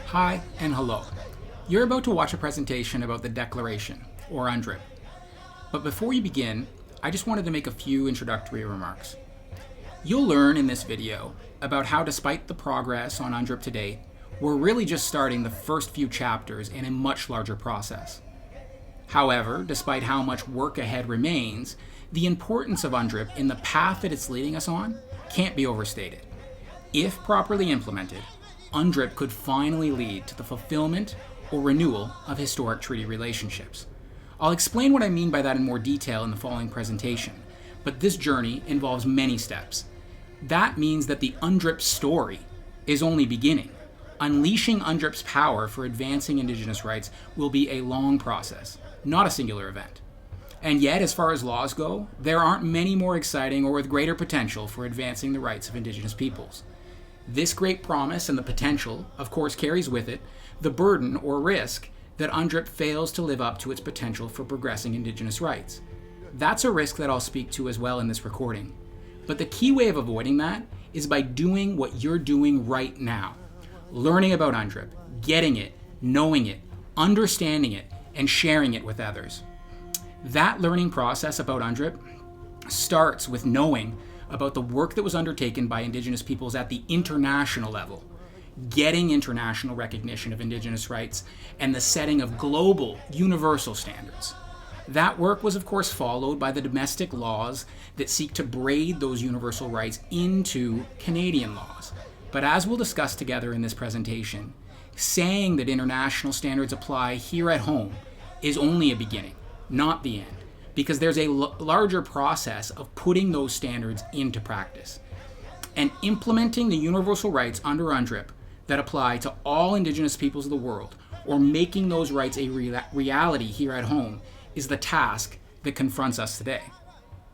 Hi and hello. You're about to watch a presentation about the Declaration, or UNDRIP. But before you begin, I just wanted to make a few introductory remarks. You'll learn in this video about how, despite the progress on UNDRIP to date, we're really just starting the first few chapters in a much larger process. However, despite how much work ahead remains, the importance of UNDRIP in the path that it's leading us on can't be overstated. If properly implemented, UNDRIP could finally lead to the fulfillment or renewal of historic treaty relationships. I'll explain what I mean by that in more detail in the following presentation, but this journey involves many steps. That means that the UNDRIP story is only beginning. Unleashing UNDRIP's power for advancing Indigenous rights will be a long process, not a singular event. And yet, as far as laws go, there aren't many more exciting or with greater potential for advancing the rights of Indigenous peoples. This great promise and the potential, of course, carries with it the burden or risk that UNDRIP fails to live up to its potential for progressing Indigenous rights. That's a risk that I'll speak to as well in this recording. But the key way of avoiding that is by doing what you're doing right now. Learning about UNDRIP, getting it, knowing it, understanding it, and sharing it with others. That learning process about UNDRIP starts with knowing about the work that was undertaken by Indigenous peoples at the international level, getting international recognition of Indigenous rights, and the setting of global, universal standards. That work was, of course, followed by the domestic laws that seek to braid those universal rights into Canadian laws. But as we'll discuss together in this presentation, saying that international standards apply here at home is only a beginning, not the end, because there's a larger process of putting those standards into practice and implementing the universal rights under UNDRIP that apply to all Indigenous peoples of the world, or making those rights a reality here at home, is the task that confronts us today.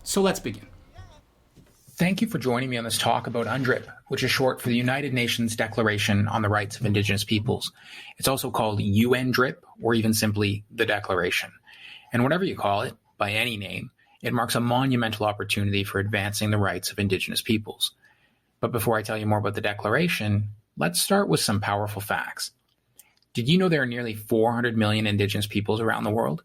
So let's begin. Thank you for joining me on this talk about UNDRIP, which is short for the United Nations Declaration on the Rights of Indigenous Peoples. It's also called UNDRIP, or even simply the Declaration. And whatever you call it, by any name, it marks a monumental opportunity for advancing the rights of Indigenous peoples. But before I tell you more about the Declaration, let's start with some powerful facts. Did you know there are nearly 400 million Indigenous peoples around the world?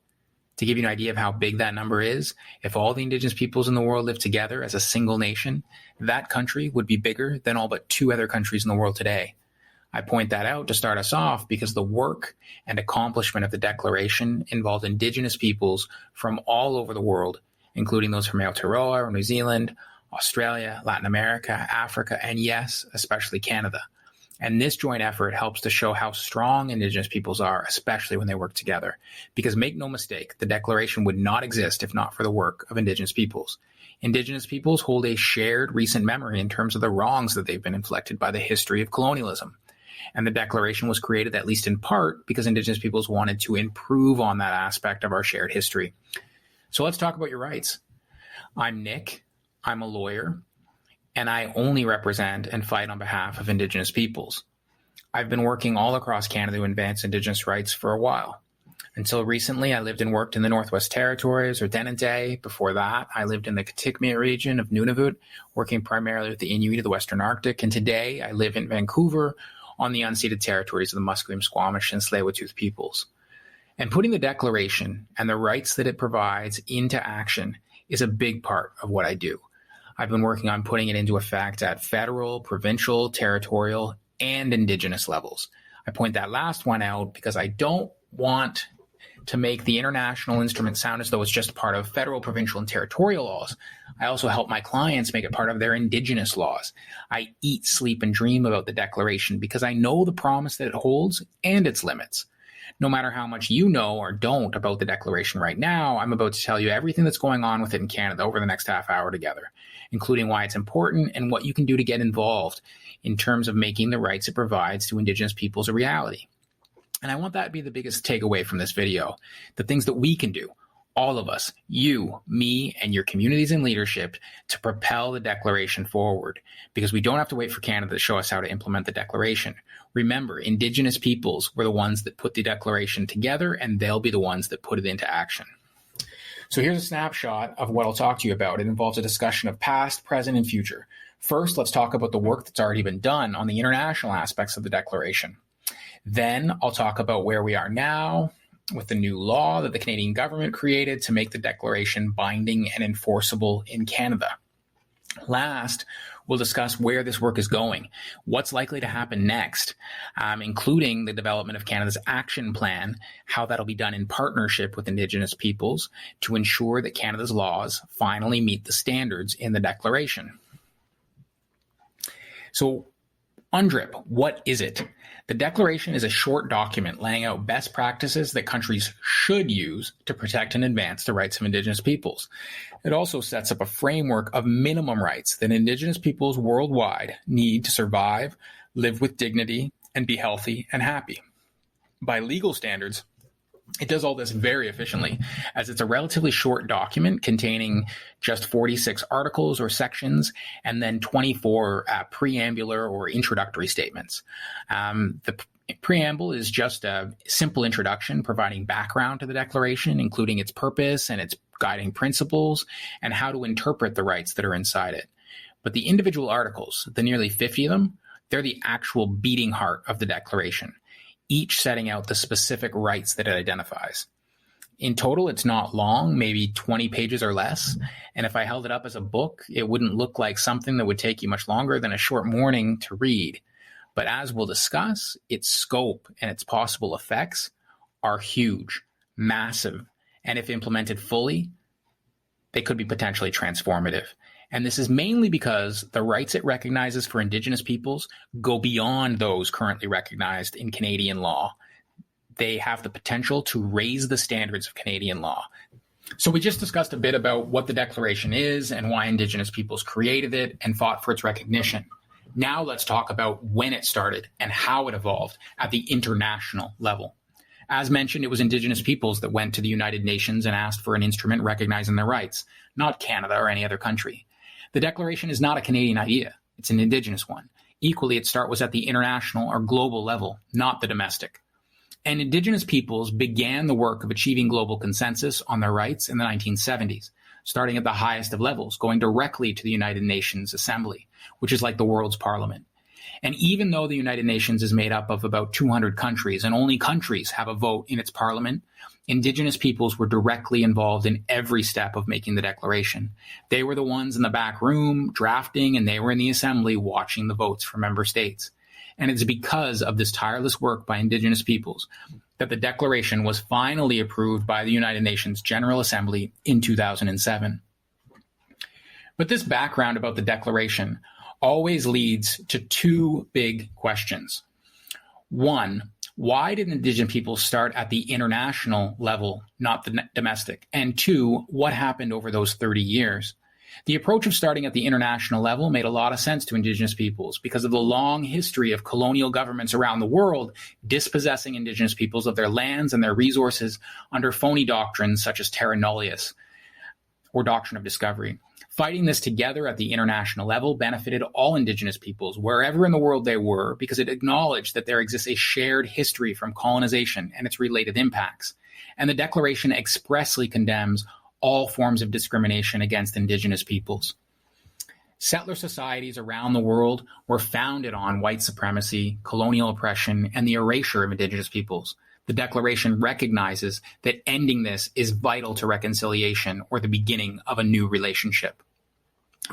To give you an idea of how big that number is, if all the Indigenous peoples in the world lived together as a single nation, that country would be bigger than all but 2 other countries in the world today. I point that out to start us off because the work and accomplishment of the Declaration involved Indigenous peoples from all over the world, including those from Aotearoa, New Zealand, Australia, Latin America, Africa, and yes, especially Canada. And this joint effort helps to show how strong Indigenous peoples are, especially when they work together. Because make no mistake, the Declaration would not exist if not for the work of Indigenous peoples. Indigenous peoples hold a shared recent memory in terms of the wrongs that they've been inflicted by the history of colonialism. And the Declaration was created, at least in part, because Indigenous peoples wanted to improve on that aspect of our shared history. So let's talk about your rights. I'm Nick, I'm a lawyer, and I only represent and fight on behalf of Indigenous peoples. I've been working all across Canada to advance Indigenous rights for a while. Until recently, I lived and worked in the Northwest Territories, or Denendeh. Before that, I lived in the Kitikmeot region of Nunavut, working primarily with the Inuit of the Western Arctic. And today, I live in Vancouver, on the unceded territories of the Musqueam, Squamish, and Tsleil-Waututh peoples. And putting the Declaration and the rights that it provides into action is a big part of what I do. I've been working on putting it into effect at federal, provincial, territorial, and Indigenous levels. I point that last one out because I don't want to make the international instrument sound as though it's just part of federal, provincial, and territorial laws. I also help my clients make it part of their Indigenous laws. I eat, sleep, and dream about the Declaration because I know the promise that it holds and its limits. No matter how much you know or don't about the Declaration right now, I'm about to tell you everything that's going on with it in Canada over the next half hour together, including why it's important and what you can do to get involved in terms of making the rights it provides to Indigenous peoples a reality. And I want that to be the biggest takeaway from this video, the things that we can do, all of us, you, me, and your communities and leadership, to propel the Declaration forward, because we don't have to wait for Canada to show us how to implement the Declaration. Remember, Indigenous peoples were the ones that put the Declaration together, and they'll be the ones that put it into action. So here's a snapshot of what I'll talk to you about. It involves a discussion of past, present, and future. First, let's talk about the work that's already been done on the international aspects of the Declaration. Then I'll talk about where we are now with the new law that the Canadian government created to make the Declaration binding and enforceable in Canada. Last, we'll discuss where this work is going, what's likely to happen next, including the development of Canada's action plan, how that'll be done in partnership with Indigenous peoples to ensure that Canada's laws finally meet the standards in the Declaration. So, UNDRIP, what is it? The Declaration is a short document laying out best practices that countries should use to protect and advance the rights of Indigenous peoples. It also sets up a framework of minimum rights that Indigenous peoples worldwide need to survive, live with dignity, and be healthy and happy. By legal standards, it does all this very efficiently, as it's a relatively short document containing just 46 articles or sections, and then 24 preambular or introductory statements. The preamble is just a simple introduction providing background to the Declaration, including its purpose and its guiding principles, and how to interpret the rights that are inside it. But the individual articles, the nearly 50 of them, they're the actual beating heart of the Declaration, each setting out the specific rights that it identifies. In total, it's not long, maybe 20 pages or less. And if I held it up as a book, it wouldn't look like something that would take you much longer than a short morning to read. But as we'll discuss, its scope and its possible effects are huge, massive, and if implemented fully, they could be potentially transformative. And this is mainly because the rights it recognizes for Indigenous peoples go beyond those currently recognized in Canadian law. They have the potential to raise the standards of Canadian law. So we just discussed a bit about what the Declaration is and why Indigenous peoples created it and fought for its recognition. Now let's talk about when it started and how it evolved at the international level. As mentioned, it was Indigenous peoples that went to the United Nations and asked for an instrument recognizing their rights, not Canada or any other country. The Declaration is not a Canadian idea. It's an Indigenous one. Equally, its start was at the international or global level, not the domestic. And Indigenous peoples began the work of achieving global consensus on their rights in the 1970s, starting at the highest of levels, going directly to the United Nations Assembly, which is like the world's parliament. And even though the United Nations is made up of about 200 countries and only countries have a vote in its parliament, Indigenous peoples were directly involved in every step of making the Declaration. They were the ones in the back room drafting, and they were in the Assembly watching the votes for member states. And it's because of this tireless work by Indigenous peoples that the Declaration was finally approved by the United Nations General Assembly in 2007. But this background about the Declaration always leads to two big questions. One, why did Indigenous peoples start at the international level, not the domestic? And two, what happened over those 30 years? The approach of starting at the international level made a lot of sense to Indigenous peoples because of the long history of colonial governments around the world dispossessing Indigenous peoples of their lands and their resources under phony doctrines such as terra nullius or doctrine of discovery. Fighting this together at the international level benefited all Indigenous peoples, wherever in the world they were, because it acknowledged that there exists a shared history from colonization and its related impacts. And the Declaration expressly condemns all forms of discrimination against Indigenous peoples. Settler societies around the world were founded on white supremacy, colonial oppression, and the erasure of Indigenous peoples. The Declaration recognizes that ending this is vital to reconciliation or the beginning of a new relationship.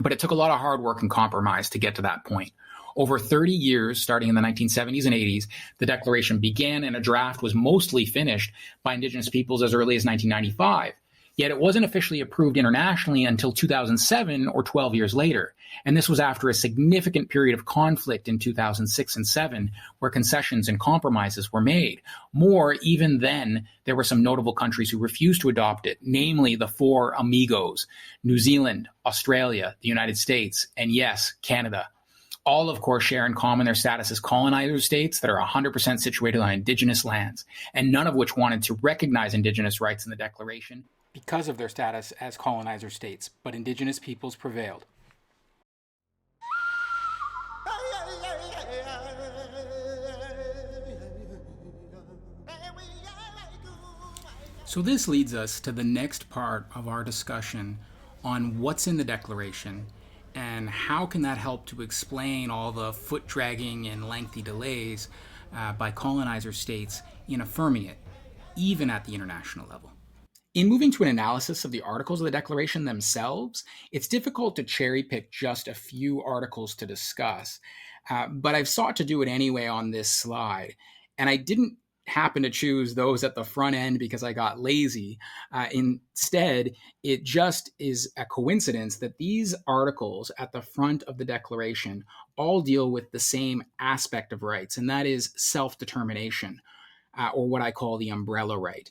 But it took a lot of hard work and compromise to get to that point. Over 30 years, starting in the 1970s and 80s, the Declaration began and a draft was mostly finished by Indigenous peoples as early as 1995. Yet it wasn't officially approved internationally until 2007 or 12 years later. And this was after a significant period of conflict in 2006 and 7, where concessions and compromises were made. More, even then, there were some notable countries who refused to adopt it, namely the four amigos, New Zealand, Australia, the United States, and yes, Canada. All, of course, share in common their status as colonizer states that are 100% situated on Indigenous lands, and none of which wanted to recognize Indigenous rights in the Declaration because of their status as colonizer states, but Indigenous peoples prevailed. So this leads us to the next part of our discussion on what's in the Declaration and how can that help to explain all the foot dragging and lengthy delays by colonizer states in affirming it, even at the international level. In moving to an analysis of the articles of the Declaration themselves, it's difficult to cherry pick just a few articles to discuss, but I've sought to do it anyway on this slide. And I didn't happen to choose those at the front end because I got lazy. Instead, it just is a coincidence that these articles at the front of the Declaration all deal with the same aspect of rights, and that is self determination, or what I call the umbrella right.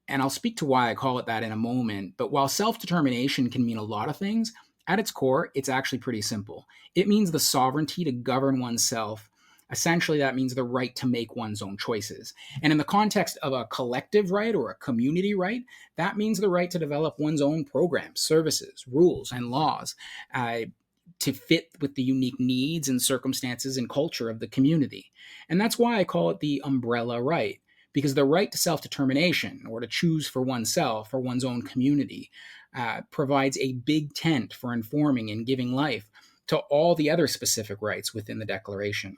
And I'll speak to why I call it that in a moment. But while self determination can mean a lot of things, at its core, it's actually pretty simple. It means the sovereignty to govern oneself. Essentially, that means the right to make one's own choices. And in the context of a collective right or a community right, that means the right to develop one's own programs, services, rules, and laws to fit with the unique needs and circumstances and culture of the community. And that's why I call it the umbrella right, because the right to self-determination, or to choose for oneself or one's own community, provides a big tent for informing and giving life to all the other specific rights within the Declaration.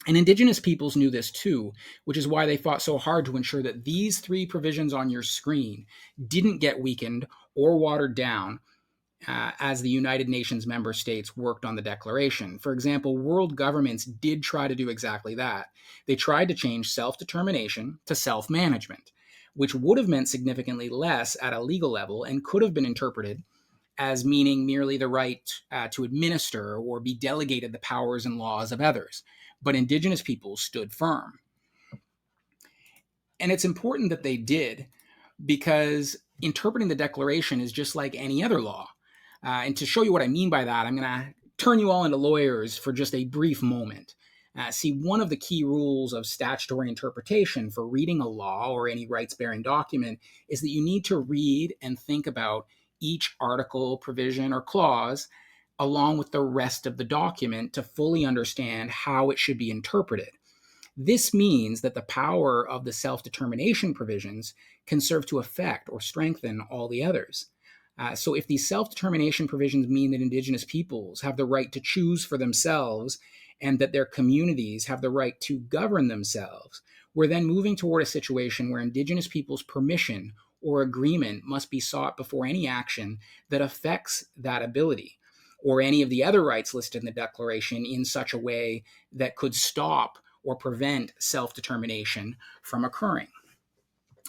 And Indigenous peoples knew this too, which is why they fought so hard to ensure that these three provisions on your screen didn't get weakened or watered down as the United Nations member states worked on the Declaration. For example, world governments did try to do exactly that. They tried to change self-determination to self-management, which would have meant significantly less at a legal level and could have been interpreted as meaning merely the right to administer or be delegated the powers and laws of others. But Indigenous peoples stood firm. And it's important that they did, because interpreting the Declaration is just like any other law. And to show you what I mean by that, I'm going to turn you all into lawyers for just a brief moment. See, one of the key rules of statutory interpretation for reading a law or any rights-bearing document is that you need to read and think about each article, provision, or clause along with the rest of the document to fully understand how it should be interpreted. This means that the power of the self-determination provisions can serve to affect or strengthen all the others. So if these self-determination provisions mean that Indigenous peoples have the right to choose for themselves and that their communities have the right to govern themselves, we're then moving toward a situation where Indigenous peoples' permission or agreement must be sought before any action that affects that ability, or any of the other rights listed in the Declaration in such a way that could stop or prevent self-determination from occurring.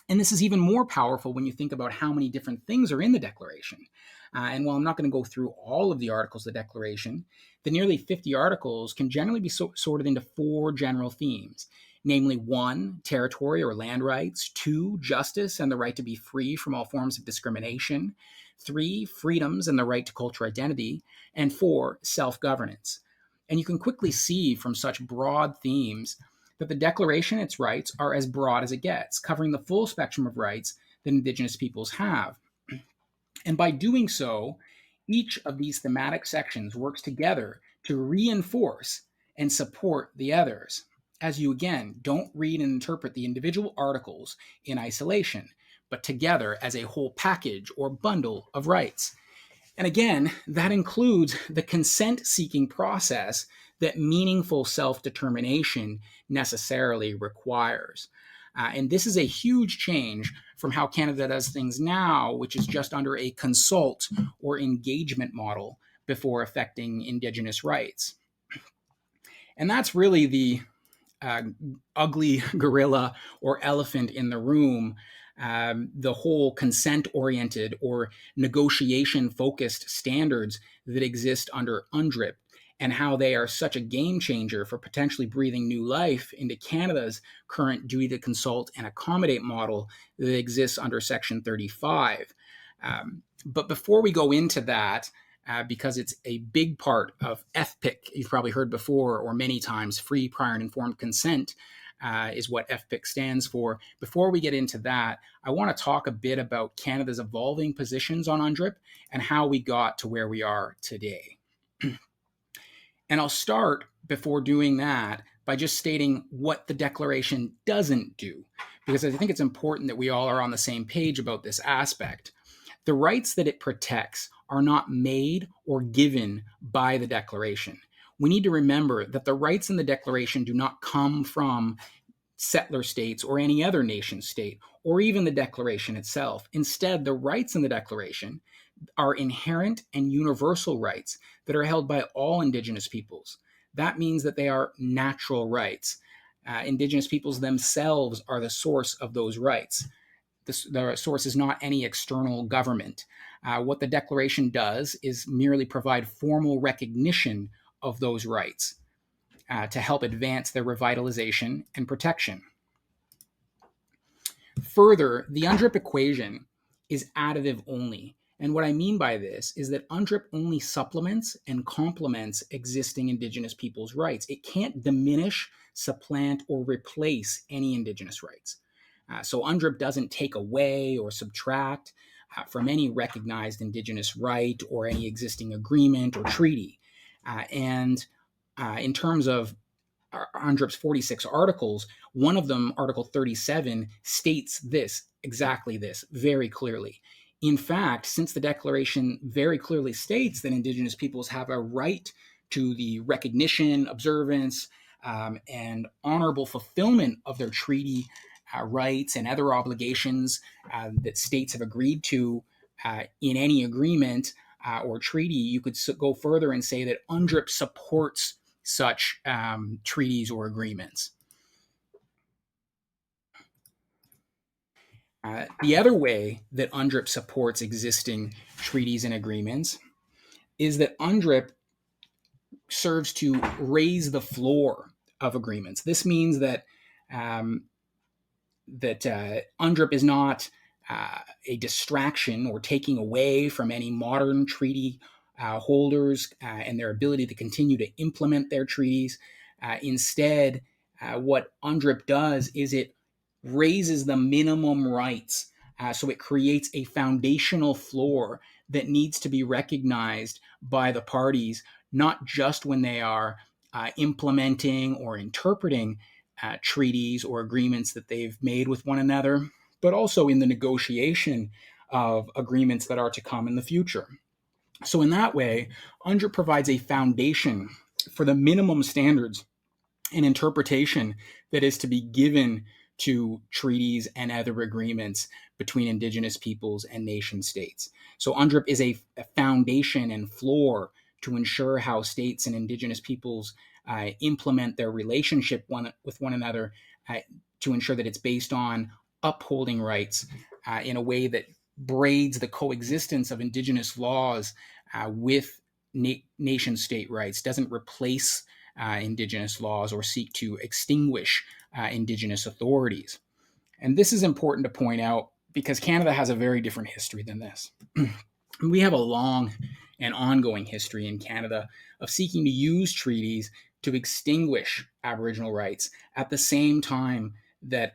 And this is even more powerful when you think about how many different things are in the Declaration. And while I'm not going to go through all of the articles of the Declaration, the nearly 50 articles can generally be sorted into four general themes, namely 1, territory or land rights, 2, justice and the right to be free from all forms of discrimination, 3, freedoms and the right to cultural identity, and 4, self-governance. And you can quickly see from such broad themes that the Declaration and its rights are as broad as it gets, covering the full spectrum of rights that Indigenous peoples have. And by doing so, each of these thematic sections works together to reinforce and support the others, as you again don't read and interpret the individual articles in isolation, but together as a whole package or bundle of rights. And again, that includes the consent-seeking process that meaningful self-determination necessarily requires. And this is a huge change from how Canada does things now, which is just under a consult or engagement model before affecting Indigenous rights. And that's really the ugly gorilla or elephant in the room, the whole consent-oriented or negotiation-focused standards that exist under UNDRIP, and how they are such a game changer for potentially breathing new life into Canada's current duty to consult and accommodate model that exists under Section 35. But before we go into that, because it's a big part of FPIC, you've probably heard before or many times, free, prior, and informed consent, is what FPIC stands for. Before we get into that, I want to talk a bit about Canada's evolving positions on UNDRIP and how we got to where we are today. And I'll start, before doing that, by just stating what the Declaration doesn't do, because I think it's important that we all are on the same page about this aspect. The rights that it protects are not made or given by the Declaration. We need to remember that the rights in the Declaration do not come from settler states or any other nation state, or even the Declaration itself. Instead, the rights in the Declaration are inherent and universal rights that are held by all Indigenous peoples. That means that they are natural rights. Indigenous peoples themselves are the source of those rights. The source is not any external government. What the Declaration does is merely provide formal recognition of those rights to help advance their revitalization and protection. Further, the UNDRIP equation is additive only. And what I mean by this is that UNDRIP only supplements and complements existing Indigenous peoples' rights. It can't diminish, supplant, or replace any Indigenous rights. So UNDRIP doesn't take away or subtract from any recognized Indigenous right or any existing agreement or treaty. And in terms of UNDRIP's 46 articles, one of them, Article 37, states exactly this, very clearly. In fact, since the Declaration very clearly states that Indigenous peoples have a right to the recognition, observance, and honorable fulfillment of their treaty rights and other obligations that states have agreed to in any agreement or treaty, you could go further and say that UNDRIP supports such treaties or agreements. The other way that UNDRIP supports existing treaties and agreements is that UNDRIP serves to raise the floor of agreements. This means that UNDRIP is not a distraction or taking away from any modern treaty holders and their ability to continue to implement their treaties. Instead, what UNDRIP does is it raises the minimum rights. So it creates a foundational floor that needs to be recognized by the parties, not just when they are implementing or interpreting treaties or agreements that they've made with one another, but also in the negotiation of agreements that are to come in the future. So in that way, UNDRIP provides a foundation for the minimum standards and interpretation that is to be given to treaties and other agreements between Indigenous peoples and nation states. So UNDRIP is a foundation and floor to ensure how states and Indigenous peoples implement their relationship with one another to ensure that it's based on upholding rights in a way that braids the coexistence of Indigenous laws with nation state rights, doesn't replace Indigenous laws or seek to extinguish Indigenous authorities. And this is important to point out because Canada has a very different history than this. We have a long and ongoing history in Canada of seeking to use treaties to extinguish Aboriginal rights at the same time that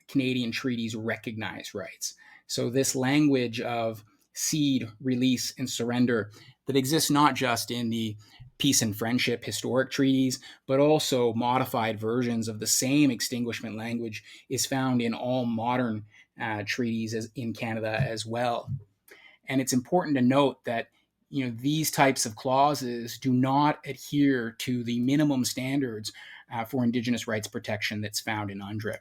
Canadian treaties recognize rights. So this language of cede, release, and surrender that exists not just in the peace and friendship historic treaties, but also modified versions of the same extinguishment language is found in all modern treaties in Canada as well. And it's important to note that these types of clauses do not adhere to the minimum standards for Indigenous rights protection that's found in UNDRIP.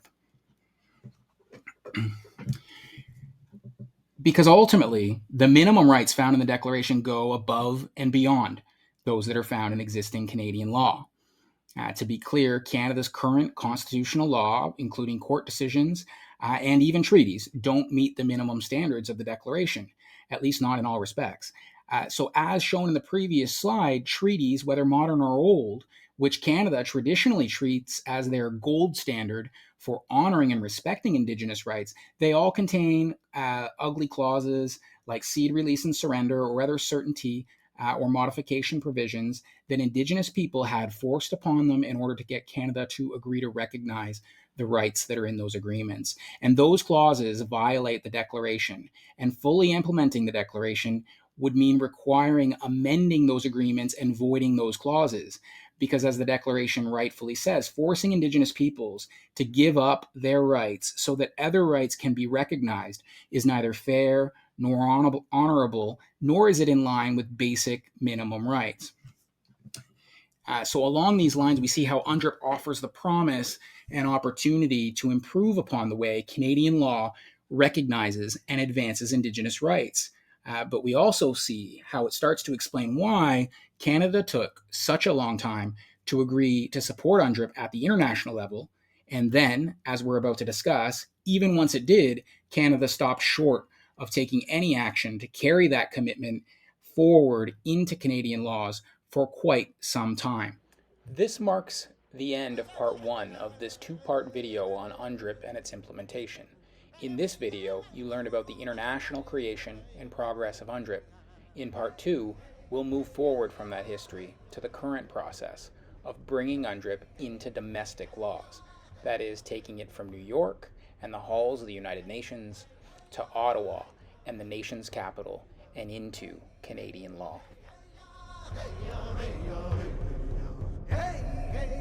Because ultimately, the minimum rights found in the Declaration go above and beyond those that are found in existing Canadian law. To be clear, Canada's current constitutional law, including court decisions and even treaties, don't meet the minimum standards of the Declaration, at least not in all respects. So as shown in the previous slide, treaties, whether modern or old, which Canada traditionally treats as their gold standard for honoring and respecting Indigenous rights, they all contain ugly clauses like cede, release, and surrender, or other certainty or modification provisions that Indigenous people had forced upon them in order to get Canada to agree to recognize the rights that are in those agreements. And those clauses violate the Declaration. And fully implementing the Declaration would mean requiring amending those agreements and voiding those clauses. Because, as the Declaration rightfully says, forcing Indigenous peoples to give up their rights so that other rights can be recognized is neither fair nor honorable, nor is it in line with basic minimum rights. So along these lines, we see how UNDRIP offers the promise and opportunity to improve upon the way Canadian law recognizes and advances Indigenous rights. But we also see how it starts to explain why Canada took such a long time to agree to support UNDRIP at the international level. And then, as we're about to discuss, even once it did, Canada stopped short of taking any action to carry that commitment forward into Canadian laws for quite some time. This marks the end of part one of this two-part video on UNDRIP and its implementation. In this video, you learned about the international creation and progress of UNDRIP. In part two, we'll move forward from that history to the current process of bringing UNDRIP into domestic laws. That is, taking it from New York and the halls of the United Nations to Ottawa and the nation's capital and into Canadian law. Hey, hey,